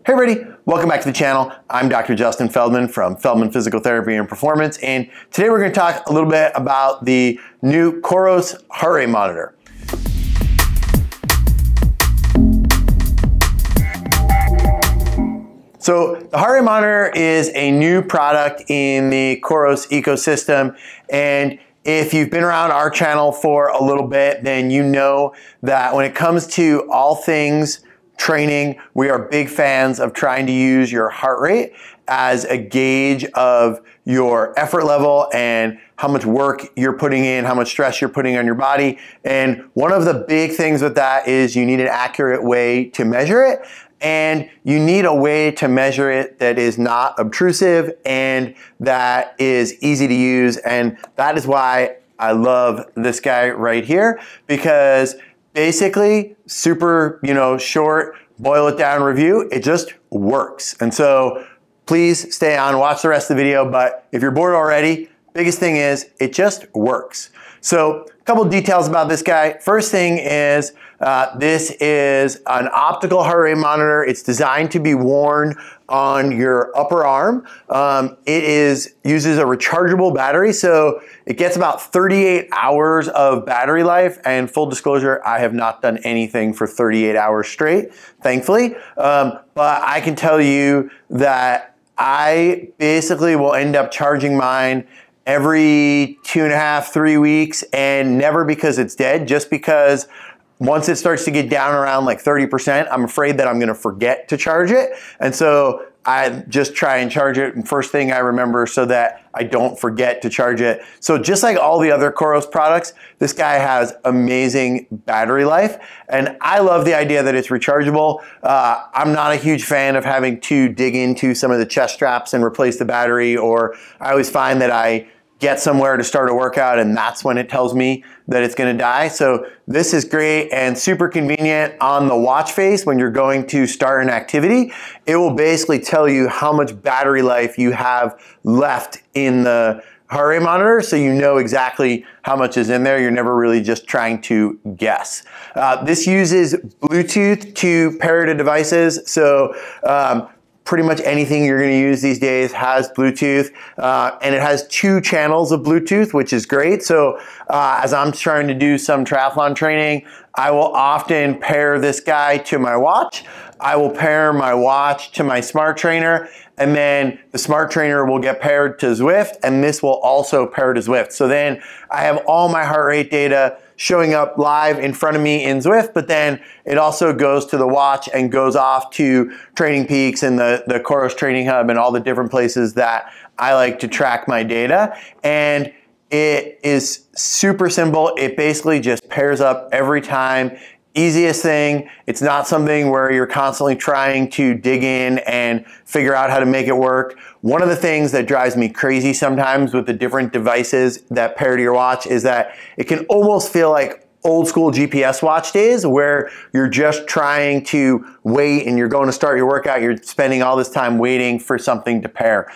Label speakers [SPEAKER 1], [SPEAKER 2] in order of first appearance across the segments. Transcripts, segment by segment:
[SPEAKER 1] Hey everybody, welcome back to the channel. I'm Dr. Justin Feldman from Feldman Physical Therapy and Performance, and today we're going to talk a little bit about the new Coros Heart Rate Monitor. So the Heart Rate Monitor is a new product in the Coros ecosystem, and if you've been around our channel for a little bit, then you know that when it comes to all things training, we are big fans of trying to use your heart rate as a gauge of your effort level and how much work you're putting in, how much stress you're putting on your body. And one of the big things with that is you need an accurate way to measure it. And you need a way to measure it that is not obtrusive and that is easy to use. And that is why I love this guy right here, because basically, super, short, boil it down review, it just works. And so please stay on, watch the rest of the video, but if you're bored already, biggest thing is it just works. So a couple details about this guy. First thing is this is an optical heart rate monitor. It's designed to be worn on your upper arm. It uses a rechargeable battery, so it gets about 38 hours of battery life. And full disclosure, I have not done anything for 38 hours straight, thankfully. But I can tell you that I basically will end up charging mine every 2.5, 3 weeks, and never because it's dead, just because once it starts to get down around like 30%, I'm afraid that I'm gonna forget to charge it. And so I just try and charge it first thing I remember so that I don't forget to charge it. So just like all the other Coros products, this guy has amazing battery life. And I love the idea that it's rechargeable. I'm not a huge fan of having to dig into some of the chest straps and replace the battery, or I always find that I get somewhere to start a workout and that's when it tells me that it's gonna die. So this is great and super convenient on the watch face. When you're going to start an activity, it will basically tell you how much battery life you have left in the heart rate monitor, so you know exactly how much is in there. You're never really just trying to guess. This uses Bluetooth to pair to devices. So pretty much anything you're going to use these days has Bluetooth, and it has 2 channels of Bluetooth, which is great. So as I'm trying to do some triathlon training, I will often pair this guy to my watch. I will pair my watch to my smart trainer, and then the smart trainer will get paired to Zwift, and this will also pair to Zwift. So then I have all my heart rate data showing up live in front of me in Zwift, but then it also goes to the watch and goes off to Training Peaks and the Coros Training Hub and all the different places that I like to track my data. And it is super simple. It basically just pairs up every time. Easiest thing. It's not something where you're constantly trying to dig in and figure out how to make it work. One of the things that drives me crazy sometimes with the different devices that pair to your watch is that it can almost feel like old school GPS watch days where you're just trying to wait and you're going to start your workout. You're spending all this time waiting for something to pair.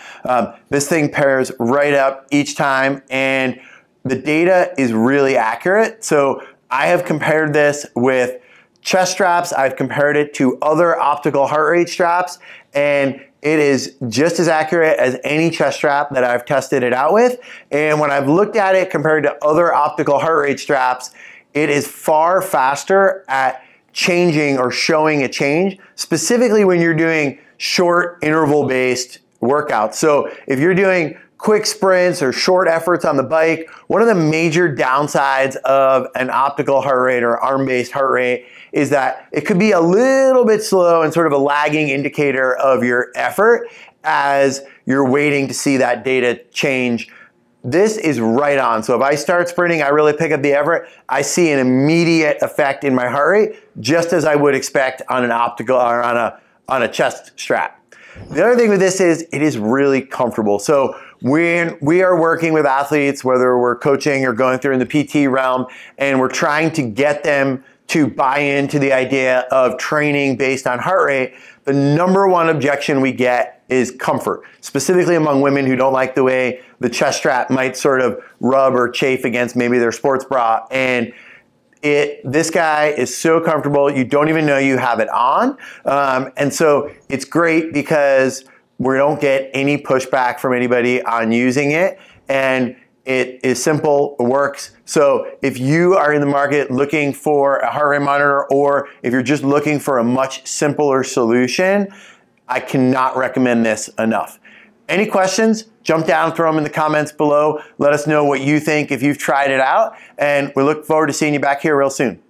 [SPEAKER 1] This thing pairs right up each time, and the data is really accurate. So I have compared this with chest straps. I've compared it to other optical heart rate straps, and it is just as accurate as any chest strap that I've tested it out with. And when I've looked at it compared to other optical heart rate straps, it is far faster at changing or showing a change, specifically when you're doing short interval-based workouts. So if you're doing quick sprints or short efforts on the bike, one of the major downsides of an optical heart rate or arm-based heart rate is that it could be a little bit slow and sort of a lagging indicator of your effort as you're waiting to see that data change. This is right on. So if I start sprinting, I really pick up the effort, I see an immediate effect in my heart rate, just as I would expect on an optical or on a chest strap. The other thing with this is it is really comfortable. So when we are working with athletes, whether we're coaching or going through in the PT realm, and we're trying to get them to buy into the idea of training based on heart rate, the #1 objection we get is comfort, specifically among women who don't like the way the chest strap might sort of rub or chafe against maybe their sports bra. And This guy is so comfortable, you don't even know you have it on. And so it's great because we don't get any pushback from anybody on using it. And it is simple, it works. So if you are in the market looking for a heart rate monitor, or if you're just looking for a much simpler solution, I cannot recommend this enough. Any questions? Jump down, throw them in the comments below. Let us know what you think if you've tried it out. And we look forward to seeing you back here real soon.